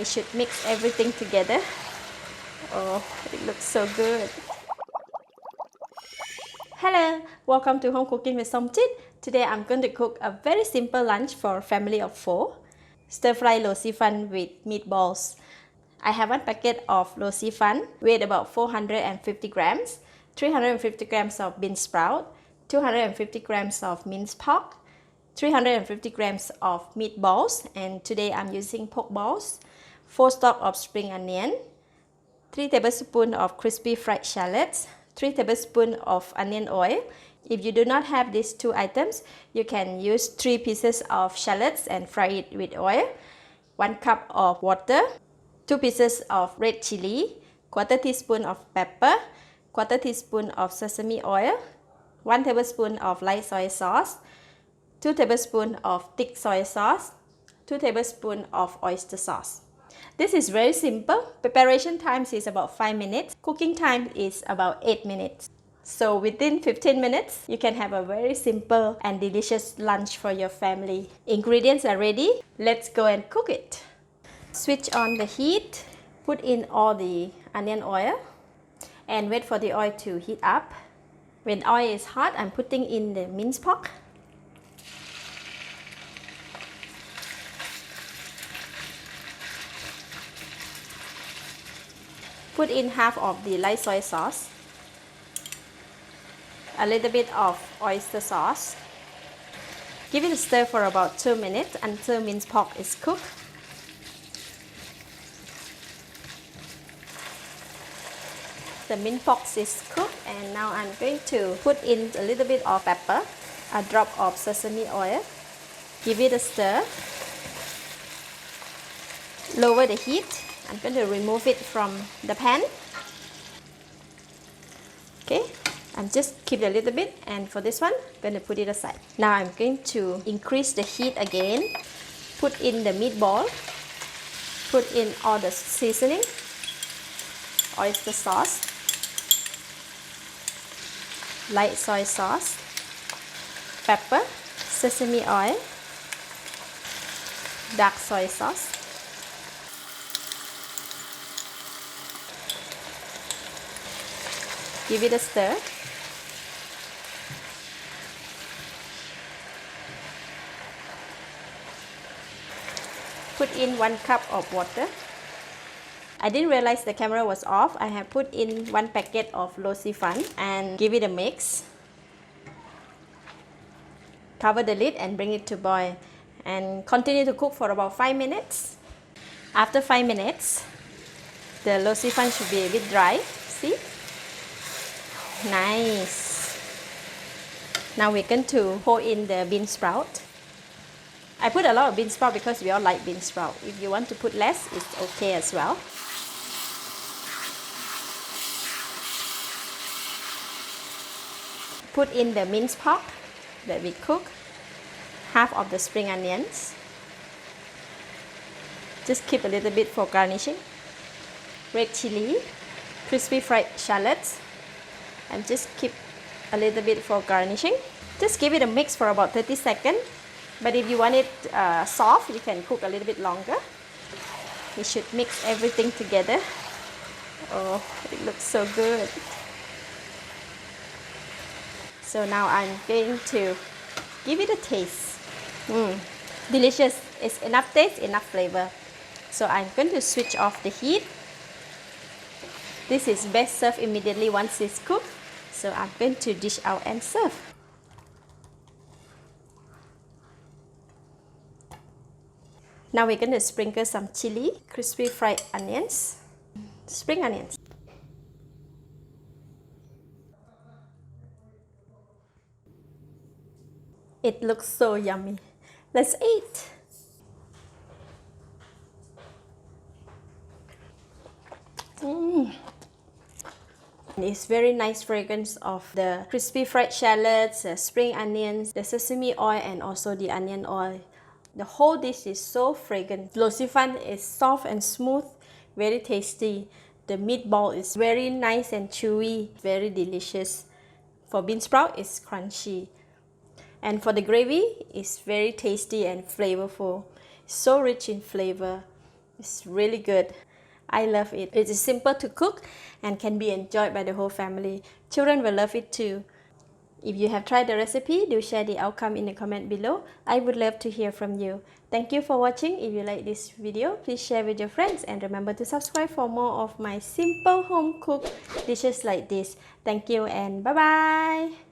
We should mix everything together. Oh, it looks so good. Hello, welcome to Home Cooking with Somchit. Today I'm going to cook a very simple lunch for a family of 4. Stir-fry lo xi fan with meatballs. I have one packet of lo xi fan, weighed about 450 grams, 350 grams of bean sprout, 250 grams of minced pork, 350 grams of meatballs, and today I'm using pork balls, 4 stalks of spring onion, 3 tablespoons of crispy fried shallots, 3 tablespoons of onion oil. If you do not have these 2 items, you can use 3 pieces of shallots and fry it with oil, 1 cup of water, 2 pieces of red chili, 1/4 teaspoon of pepper, 1/4 teaspoon of sesame oil, 1 tablespoon of light soy sauce, 2 tablespoons of thick soy sauce, 2 tablespoons of oyster sauce. This is very simple. Preparation time is about 5 minutes. Cooking time is about 8 minutes. So within 15 minutes, you can have a very simple and delicious lunch for your family. Ingredients are ready. Let's go and cook it. Switch on the heat. Put in all the onion oil and wait for the oil to heat up. When oil is hot, I'm putting in the minced pork. Put in half of the light soy sauce, a little bit of oyster sauce. Give it a stir for about 2 minutes until minced pork is cooked. The minced pork is cooked, and now I'm going to put in a little bit of pepper, a drop of sesame oil. Give it a stir. Lower the heat. I'm going to remove it from the pan. Okay, and just keep it a little bit, and for this one, I'm going to put it aside. Now I'm going to increase the heat again. Put in the meatball. Put in all the seasoning, oyster sauce, light soy sauce, pepper, sesame oil, dark soy sauce. Give it a stir. Put in 1 cup of water. I didn't realize the camera was off. I have put in 1 packet of lo xi fan and give it a mix. Cover the lid and bring it to boil and continue to cook for about 5 minutes. After 5 minutes, the lo xi fan should be a bit dry. See? Nice. Now we're going to pour in the bean sprout. I put a lot of bean sprout because we all like bean sprout. If you want to put less, it's okay as well. Put in the minced pork that we cook, half of the spring onions. Just keep a little bit for garnishing. Red chili, crispy fried shallots, and just keep a little bit for garnishing. Just give it a mix for about 30 seconds. But if you want it soft, you can cook a little bit longer. We should mix everything together. Oh, it looks so good. So now I'm going to give it a taste. Delicious. It's enough taste, enough flavor. So I'm going to switch off the heat. This is best served immediately once it's cooked. So I'm going to dish out and serve. Now we're going to sprinkle some chili, crispy fried onions, spring onions. It looks so yummy. Let's eat. It's very nice fragrance of the crispy fried shallots, the spring onions, the sesame oil, and also the onion oil. The whole dish is so fragrant. Lo xi fan is soft and smooth, very tasty. The meatball is very nice and chewy, very delicious. For bean sprout, it's crunchy. And for the gravy, it's very tasty and flavorful. So rich in flavor. It's really good. I love it. It is simple to cook and can be enjoyed by the whole family. Children will love it too. If you have tried the recipe, do share the outcome in the comment below. I would love to hear from you. Thank you for watching. If you like this video, please share with your friends and remember to subscribe for more of my simple home cooked dishes like this. Thank you and bye bye.